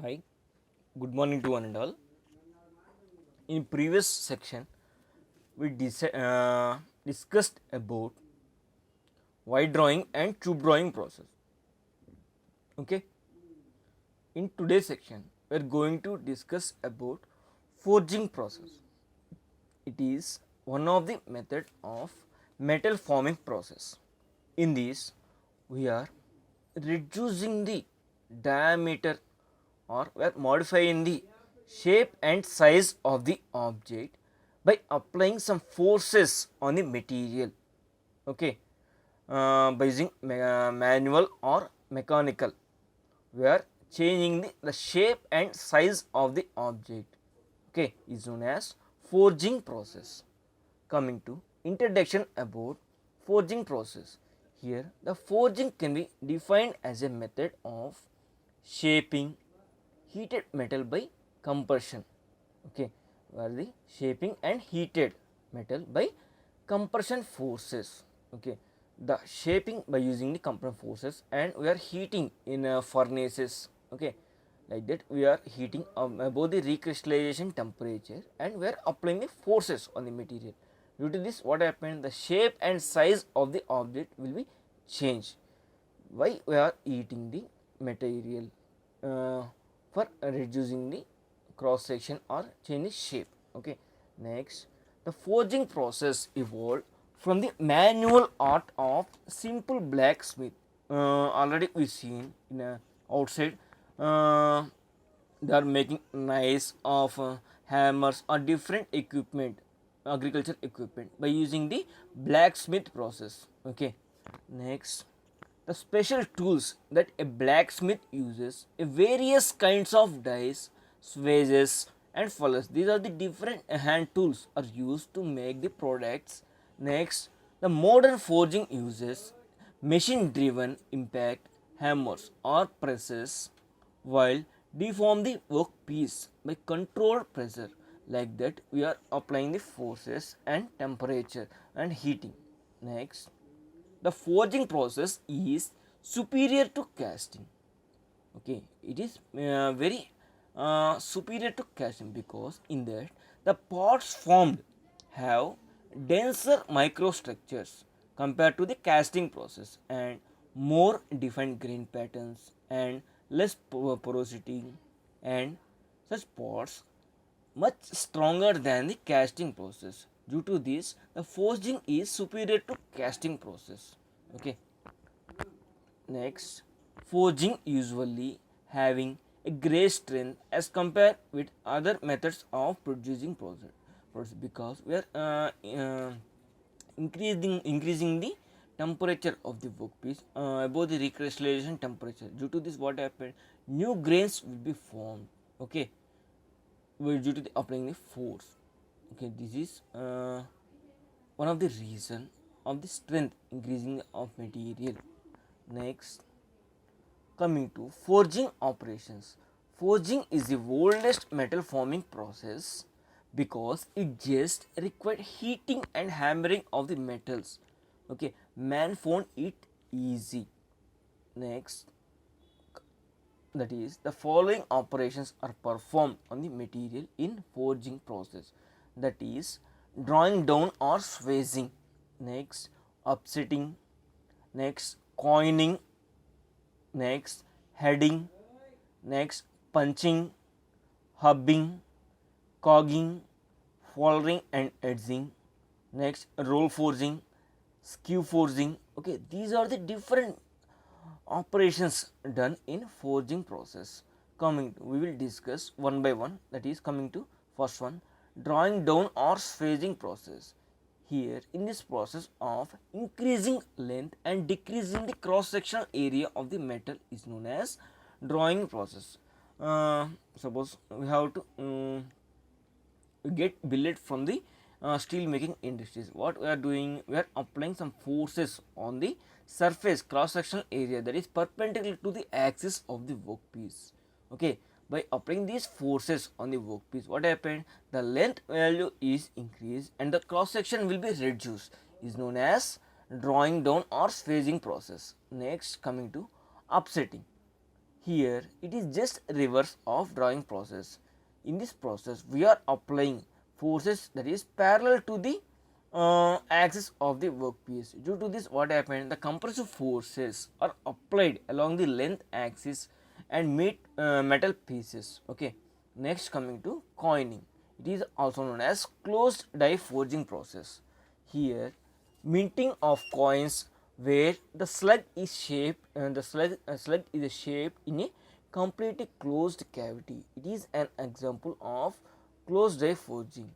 Hi, good morning to one and all. In previous section, we discussed about wide drawing and tube drawing process. Okay. In today's section, we are going to discuss about forging process. It is one of the method of metal forming process. In this, we are reducing the diameter or we are modifying the shape and size of the object by applying some forces on the material. Okay, by using manual or mechanical, we are changing the shape and size of the object. Okay, is known as forging process. Coming to introduction about forging process. Here the forging can be defined as a method of shaping heated metal by compression. Okay, where the shaping and heated metal by compression forces. Okay, the shaping by using the compression forces, and we are heating in furnaces. Okay, like that we are heating above the recrystallization temperature, and we are applying the forces on the material. Due to this, what happened, the shape and size of the object will be changed. Why we are heating the material? For reducing the cross section or change the shape. Okay, next, the forging process evolved from the manual art of simple blacksmith. Already we seen in outside, they are making knives of hammers or different equipment, agriculture equipment, by using the blacksmith process. Okay, next, the special tools that a blacksmith uses, various kinds of dies, switches, and fullers. These are the different hand tools are used to make the products. Next, the modern forging uses machine driven impact hammers or presses, while deform the workpiece by controlled pressure. Like that, we are applying the forces and temperature and heating. Next, the forging process is superior to casting. Okay, it is very superior to casting because in that the parts formed have denser microstructures compared to the casting process, and more defined grain patterns and less porosity, and such parts much stronger than the casting process. Due to this, the forging is superior to casting process. Okay, next, forging usually having a great strength as compared with other methods of producing process because we are increasing the temperature of the workpiece above the recrystallization temperature. Due to this, what happened, new grains will be formed. Okay, due to the applying the force. Okay, this is one of the reason of the strength increasing of material. Next, coming to forging operations. Forging is the oldest metal forming process because it just required heating and hammering of the metals. Okay, man found it easy. Next, that is, the following operations are performed on the material in forging process, that is, drawing down or swazing. Next, upsetting. Next, coining. Next, heading. Next, punching, hubbing, cogging, foldering and edging. Next, roll forging, skew forging. Okay, these are the different operations done in forging process. Coming to, we will discuss one by one. That is, coming to first one, drawing down or swaging process. Here, in this process of increasing length and decreasing the cross sectional area of the metal is known as drawing process. Suppose we have to get billet from the steel making industries. What we are doing, we are applying some forces on the surface cross sectional area that is perpendicular to the axis of the workpiece. Okay, by applying these forces on the workpiece, what happened, the length value is increased and the cross section will be reduced, is known as drawing down or swaging process. Next, coming to upsetting. Here it is just reverse of drawing process. In this process we are applying forces that is parallel to the axis of the workpiece. Due to this, what happened, the compressive forces are applied along the length axis and meet metal pieces. Okay, next coming to coining, it is also known as closed die forging process. Here minting of coins where the slug is shaped and slug is shaped in a completely closed cavity. It is an example of closed die forging.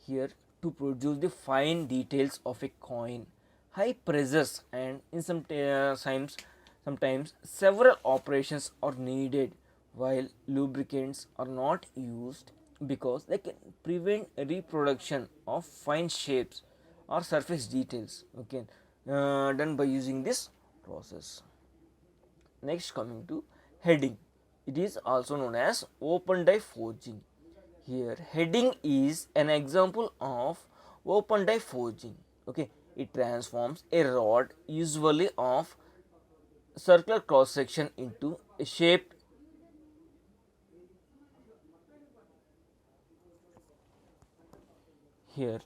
Here, to produce the fine details of a coin, high pressures and in sometimes several operations are needed, while lubricants are not used because they can prevent reproduction of fine shapes or surface details. Okay, done by using this process. Next coming to heading, it is also known as open die forging. Here heading is an example of open die forging. Okay, it transforms a rod usually of circular cross section into a shape here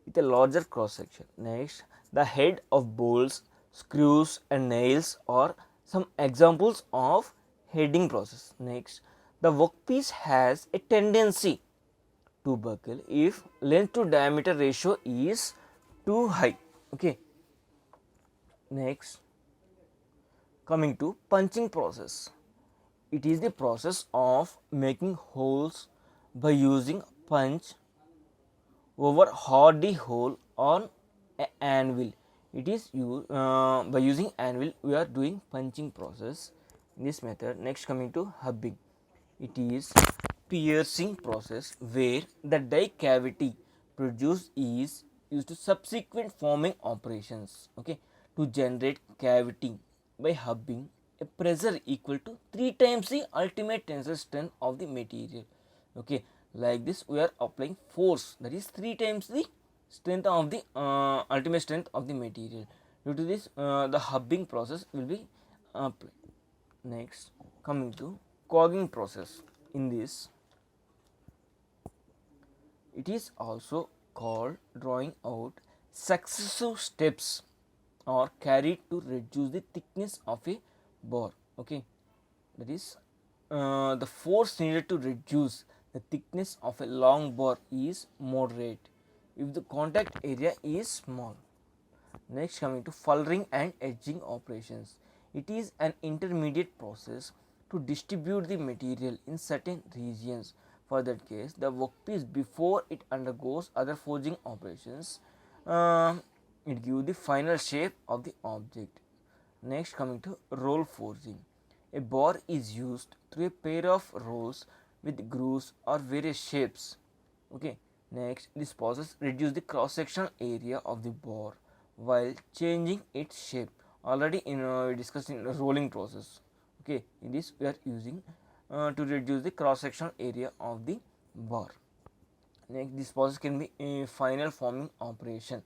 with a larger cross section. Next, the head of bolts, screws and nails are some examples of heading process. Next, the workpiece has a tendency to buckle if length to diameter ratio is too high. Okay, next coming to punching process, it is the process of making holes by using punch over hardy hole on an anvil. It is used by using anvil we are doing punching process in this method. Next coming to hubbing, it is piercing process where the die cavity produced is used to subsequent forming operations. Okay, to generate cavity by hubbing a pressure equal to 3 times the ultimate tensile strength of the material. Okay, like this we are applying force that is 3 times the strength of the ultimate strength of the material. Due to this, the hubbing process will be applied. Next coming to cogging process, in this it is also called drawing out successive steps or carried to reduce the thickness of a bar. Okay, that is the force needed to reduce the thickness of a long bar is moderate if the contact area is small. Next coming to fulling and edging operations, it is an intermediate process to distribute the material in certain regions. For that case, the workpiece before it undergoes other forging operations, uh, it gives the final shape of the object. Next coming to roll forging, a bar is used through a pair of rolls with grooves or various shapes. Okay, next this process reduces the cross sectional area of the bar while changing its shape. Already we discussed in the rolling process. Okay, in this we are using to reduce the cross sectional area of the bar. Next, this process can be a final forming operation.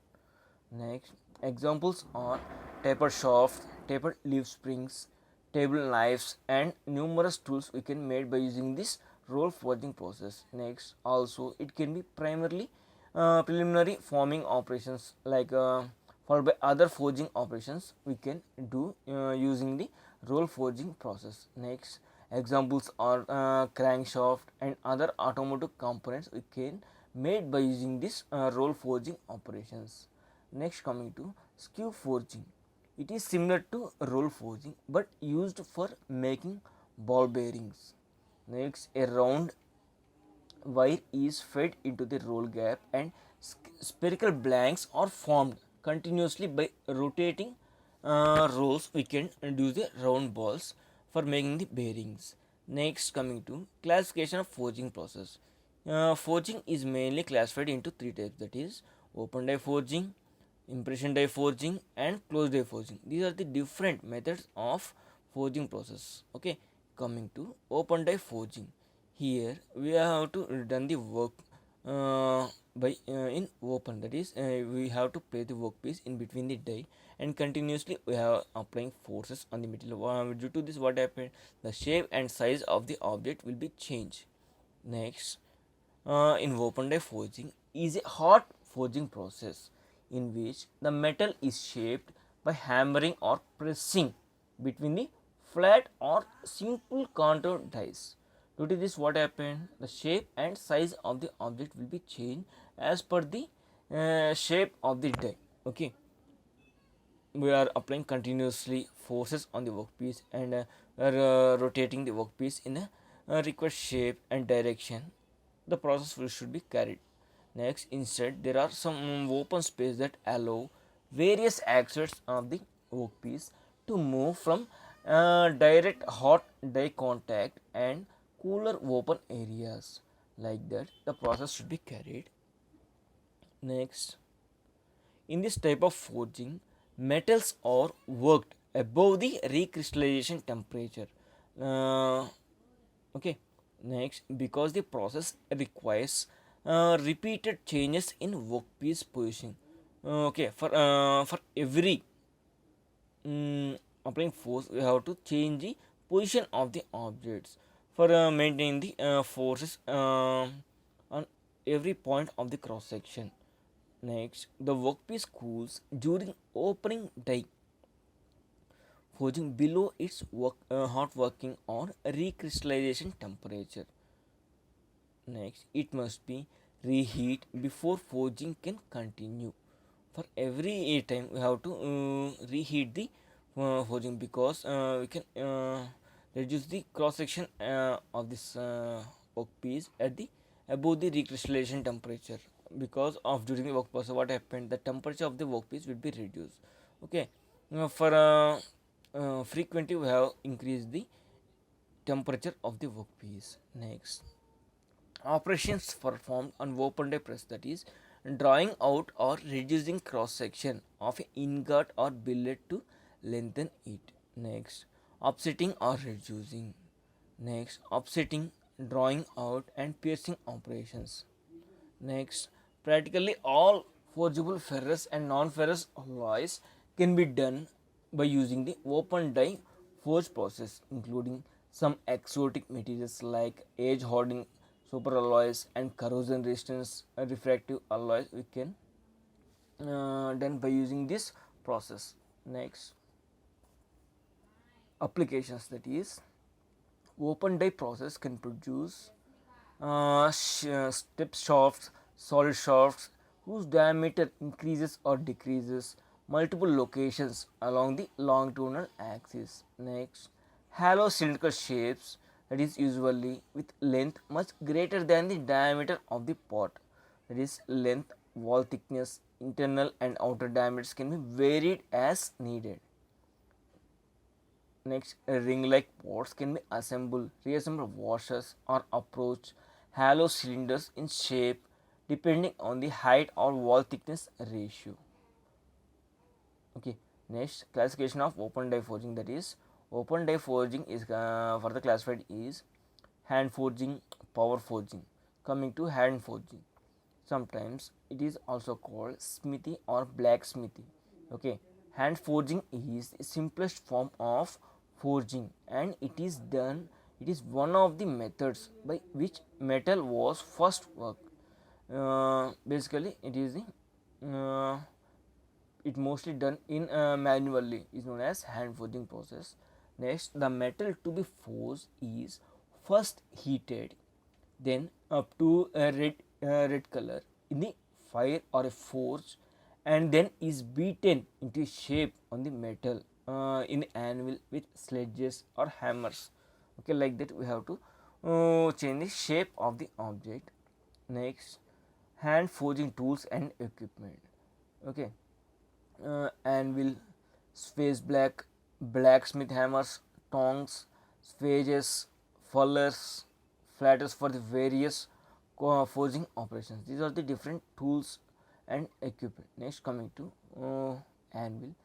Next, examples are tapered shafts, tapered leaf springs, table knives, and numerous tools we can made by using this roll forging process. Next, also it can be primarily preliminary forming operations like followed by other forging operations we can do using the roll forging process. Next, examples are crankshaft and other automotive components we can made by using this roll forging operations. Next coming to skew forging, it is similar to roll forging but used for making ball bearings. Next, a round wire is fed into the roll gap and spherical blanks are formed continuously by rotating rolls. We can do the round balls for making the bearings. Next coming to classification of forging process. Forging is mainly classified into three types, that is open die forging, impression die forging and closed die forging. These are the different methods of forging process. Okay, coming to open die forging, here we have to done the work by in open, that is we have to place the workpiece in between the die and continuously we have applying forces on the material. Due to this, what happened, the shape and size of the object will be changed. Next, in open die forging is a hot forging process in which the metal is shaped by hammering or pressing between the flat or simple contour dies. Due to this, what happened, the shape and size of the object will be changed as per the shape of the die. Okay, we are applying continuously forces on the workpiece and we are rotating the workpiece in a required shape and direction. The process should be carried. Next, instead there are some open space that allow various axes of the workpiece to move from direct hot die contact and cooler open areas. Like that, the process should be carried. Next, in this type of forging, metals are worked above the recrystallization temperature. Uh, okay, next, because the process requires repeated changes in workpiece position. Okay, for every applying force, we have to change the position of the objects for maintaining the forces on every point of the cross section. Next, the workpiece cools during opening die forging below its hot working or recrystallization temperature. Next, it must be reheat before forging can continue. For every time, we have to reheat the forging because we can reduce the cross section of this workpiece at the above the recrystallization temperature. Because of during the work process, what happened, the temperature of the workpiece will be reduced. Okay, for frequently we have increased the temperature of the workpiece. Next, operations performed on open die press, that is drawing out or reducing cross section of an ingot or billet to lengthen it. Next, offsetting or reducing. Next, offsetting, drawing out and piercing operations. Next, practically all forgeable ferrous and non-ferrous alloys can be done by using the open die forge process, including some exotic materials like age holding superalloys and corrosion resistance refractive alloys we can done by using this process. Next, applications, that is open die process can produce step shafts, solid shafts whose diameter increases or decreases multiple locations along the longitudinal axis. Next, hollow cylindrical shapes, that is usually with length much greater than the diameter of the pot, that is length, wall thickness, internal and outer diameters can be varied as needed. Next, ring-like pots can be assembled, reassembled washers or approach hollow cylinders in shape depending on the height or wall thickness ratio. Okay. Next, classification of open die forging, that is open die forging is further classified is hand forging, power forging. Coming to hand forging, sometimes it is also called smithy or blacksmithy. Okay, hand forging is the simplest form of forging and it is one of the methods by which metal was first worked. Basically it is the it mostly done in manually is known as hand forging process. Next, the metal to be forged is first heated, then up to a red color in the fire or a forge, and then is beaten into shape on the metal in anvil with sledges or hammers. Okay, like that we have to change the shape of the object. Next, hand forging tools and equipment. Okay, anvil, space blacksmith hammers, tongs, swages, fullers, flatters for the various forging operations. These are the different tools and equipment. Next, coming to anvil.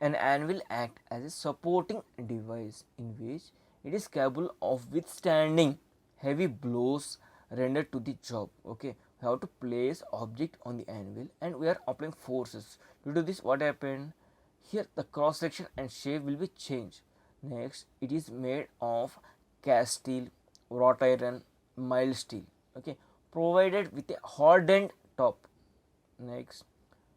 An anvil acts as a supporting device in which it is capable of withstanding heavy blows rendered to the job. Okay, we have to place object on the anvil and we are applying forces. Due to this, what happened? Here the cross section and shape will be changed. Next, it is made of cast steel, wrought iron, mild steel. Okay, provided with a hardened top. Next,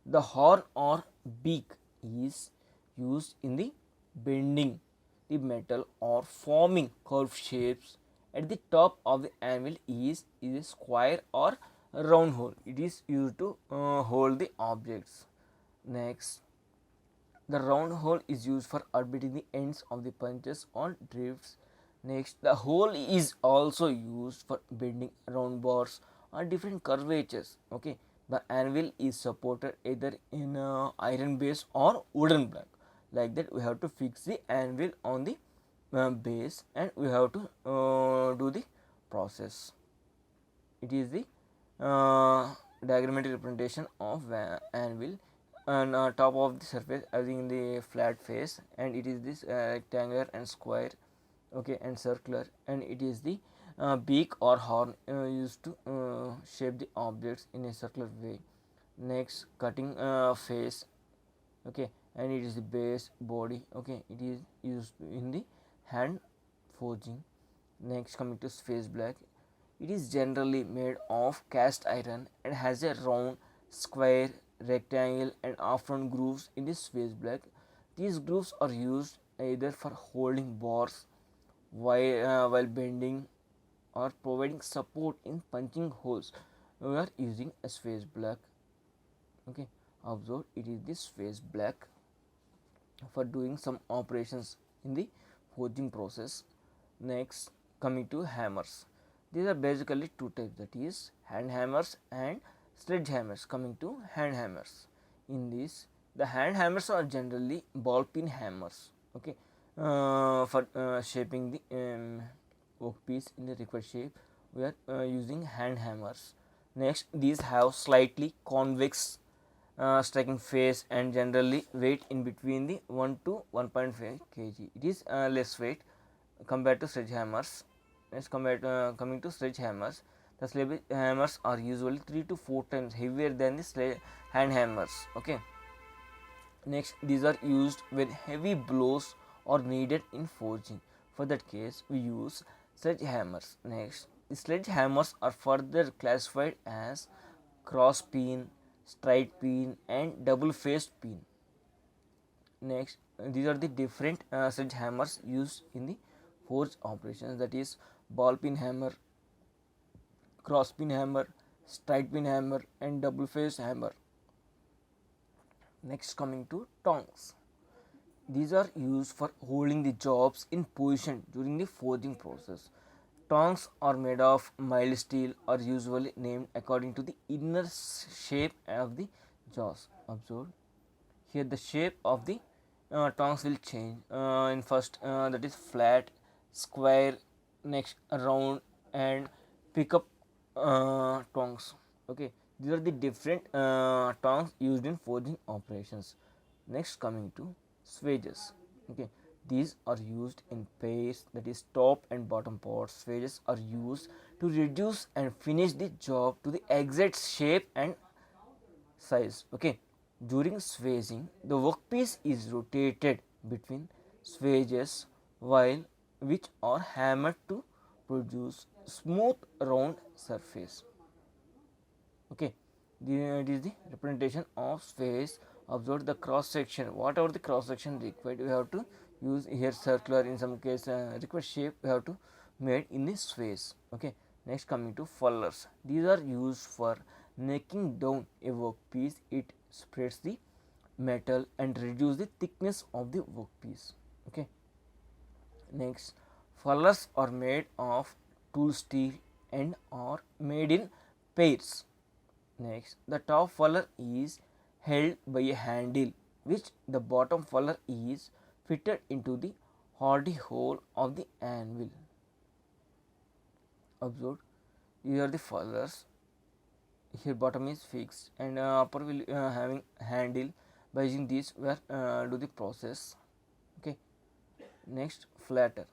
the horn or beak is used in the bending the metal or forming curved shapes. At the top of the anvil is a square or round hole. It is used to hold the objects. Next, the round hole is used for orbiting the ends of the punches or drifts. Next, the hole is also used for bending round bars or different curvatures. Okay, the anvil is supported either in iron base or wooden block. Like that, we have to fix the anvil on the base and we have to do the process. It is the diagrammatic representation of anvil and top of the surface having the flat face, and it is this rectangular and square, okay, and circular, and it is the beak or horn used to shape the objects in a circular way. Next, cutting face, okay, and it is the base body, okay, it is used in the hand forging. Next, coming to face black, it is generally made of cast iron and has a round, square, rectangle and often grooves in the face black. These grooves are used either for holding bars while bending or providing support in punching holes. We are using a face black. Okay, observe, it is this face black for doing some operations in the forging process. Next, coming to hammers, these are basically two types, that is hand hammers and sledge hammers. Coming to hand hammers, in this the hand hammers are generally ball peen hammers, okay, for shaping the workpiece in the required shape. We are using hand hammers. Next, these have slightly convex striking face and generally weight in between the 1 to 1.5 kg. It is less weight compared to sledge hammers. Next, coming to sledge hammers, the sledge hammers are usually 3 to 4 times heavier than the hand hammers. Okay. Next, these are used when heavy blows are needed in forging. For that case, we use sledge hammers. Next, the sledge hammers are further classified as cross peen, straight peen, and double faced peen. Next, these are the different sledge hammers used in the forge operations, that is ball peen hammer, cross peen hammer, straight peen hammer, and double faced hammer. Next, coming to tongs. These are used for holding the jobs in position during the forging process. Tongs are made of mild steel, are usually named according to the inner shape of the jaws. Observe here the shape of the tongs will change. In first, that is flat, square, next round, and pickup tongs. Okay, these are the different tongs used in forging operations. Next, coming to swedges. Okay, these are used in pairs, that is top and bottom parts. Swedges are used to reduce and finish the job to the exact shape and size. Okay, during swaging, the workpiece is rotated between swedges while which are hammered to produce smooth round surface. Okay, it is the representation of swage. Observe the cross section, whatever the cross section required, we have to use here circular, in some case required shape we have to made in this swage. Okay, next, coming to fullers, these are used for necking down a workpiece. It spreads the metal and reduce the thickness of the workpiece. Okay, next, fullers are made of tool steel and are made in pairs. Next, the top fuller is held by a handle which the bottom fuller is fitted into the hardy hole of the anvil. Observe, these are the fullers. Here bottom is fixed and upper will having handle. By using these we are do the process. Okay. Next, flatter.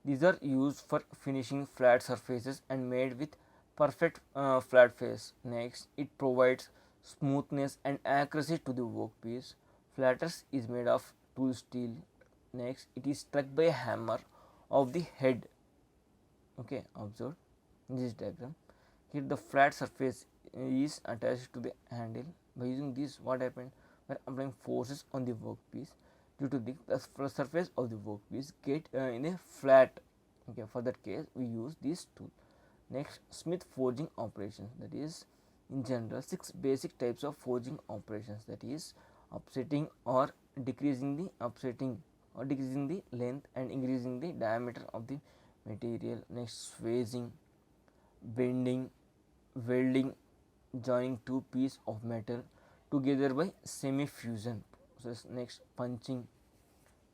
These are used for finishing flat surfaces and made with perfect flat face. Next, it provides smoothness and accuracy to the workpiece. Flatters is made of tool steel. Next, it is struck by a hammer of the head. Okay, observe in this diagram. Here the flat surface is attached to the handle. By using this, what happened? By applying forces on the workpiece, due to the surface of the workpiece get in a flat. Okay, for that case we use this tool. Next, Smith forging operations, that is in general 6 basic types of forging operations, that is upsetting or decreasing the length and increasing the diameter of the material. Next, swazing, bending, welding, joining two pieces of metal together by semi fusion process. Next, punching.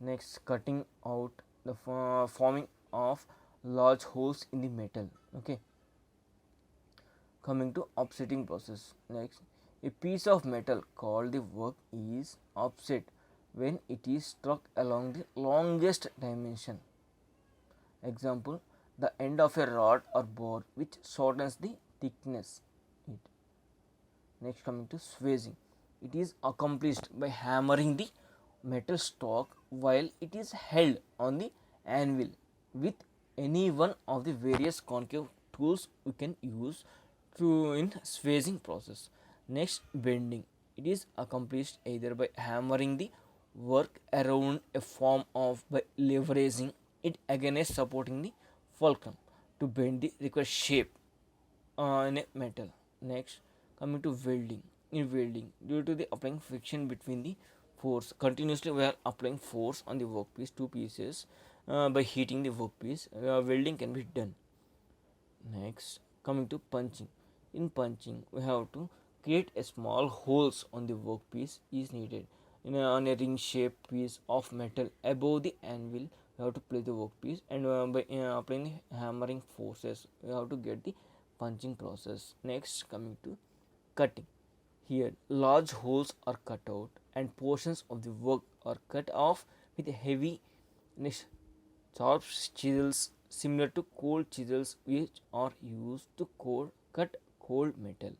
Next, cutting out the forming of large holes in the metal. Okay, coming to offsetting process. Next, a piece of metal called the work is offset when it is struck along the longest dimension. Example, the end of a rod or bar which shortens the thickness. Next, coming to swazing, it is accomplished by hammering the metal stock while it is held on the anvil with any one of the various concave tools we can use to in swazing process. Next, bending, it is accomplished either by hammering the work around a form of by leveraging it against supporting the fulcrum to bend the required shape in a metal. Next, coming to welding. In welding, due to the applying friction between the force, continuously we are applying force on the workpiece, two pieces, by heating the workpiece, welding can be done. Next, coming to punching. In punching, we have to create a small holes on the workpiece is needed. On a ring shaped piece of metal above the anvil, we have to place the workpiece, and by applying hammering forces, we have to get the punching process. Next, coming to cutting. Here, large holes are cut out and portions of the work are cut off with heavy sharp chisels similar to cold chisels which are used to cut cold metal.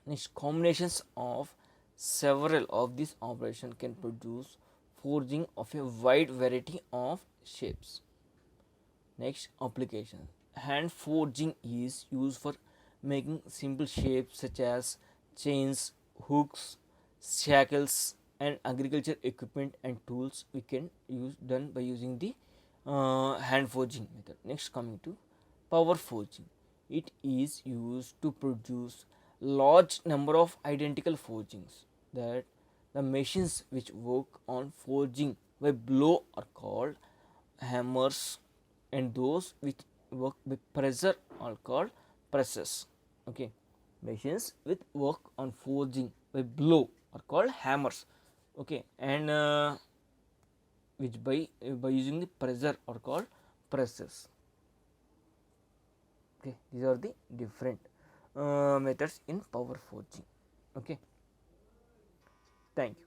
Next, combinations of several of these operations can produce forging of a wide variety of shapes. Next, application. Hand forging is used for making simple shapes such as chains, hooks, shackles, and agriculture equipment and tools we can use done by using the hand forging method. Next, coming to power forging. It is used to produce large number of identical forgings. That the machines which work on forging by blow are called hammers, and those which work with pressure are called presses. Okay, machines with work on forging by blow are called hammers. Okay, and which by using the pressure are called presses. Okay, these are the different methods in power forging. Okay, thank you.